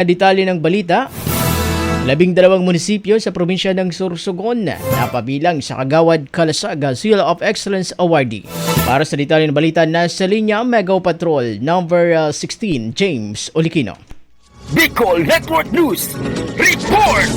Detalye ng balita, 12 munisipyo sa probinsya ng Sorsogon napabilang sa Kagawad Kalasag Seal of Excellence Awardee. Para sa detalye ng balita, nasa linya Mega Patrol number 16, James Olikino. Bicol Network News Report!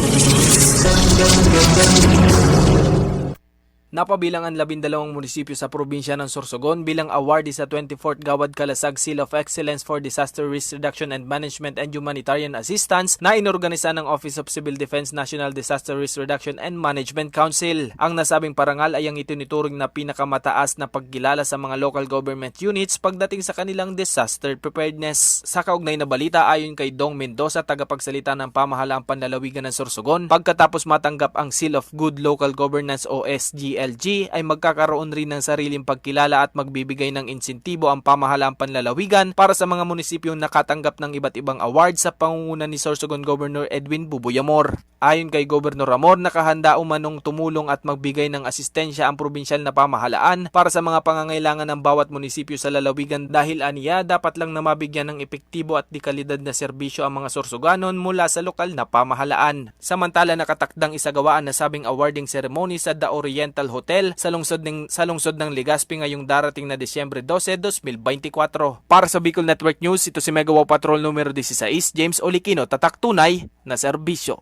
Napabilang ang 12 munisipyo sa probinsya ng Sorsogon bilang awardee sa 24th Gawad Kalasag Seal of Excellence for Disaster Risk Reduction and Management and Humanitarian Assistance na inorganisa ng Office of Civil Defense National Disaster Risk Reduction and Management Council. Ang nasabing parangal ay ang itinuturing na pinakamataas na pagkilala sa mga local government units pagdating sa kanilang disaster preparedness. Sa kaugnay na balita, ayon kay Dong Mendoza, tagapagsalita ng Pamahalaang Panlalawigan ng Sorsogon, pagkatapos matanggap ang Seal of Good Local Governance o SGLG, ay magkakaroon rin ng sariling pagkilala at magbibigay ng insentibo ang Pamahalaang Panlalawigan para sa mga munisipyong nakatanggap ng iba't ibang awards sa pangunguna ni Sorsogon Governor Edwin Bubuyamor. Ayon kay Governor Amor, nakahanda umanong tumulong at magbigay ng asistensya ang probinsyal na pamahalaan para sa mga pangangailangan ng bawat munisipyo sa lalawigan dahil aniya dapat lang na mabigyan ng epektibo at dikalidad na serbisyo ang mga Sorsoganon mula sa lokal na pamahalaan. Samantala, nakatakdang isagawaan na sabing awarding ceremony sa The Oriental Hotel sa lungsod ng Legazpi ngayong darating na Disyembre 12, 2024. Para sa Bicol Network News, ito si Mega Patrol numero 16, James Olikino, tatak tunay na serbisyo.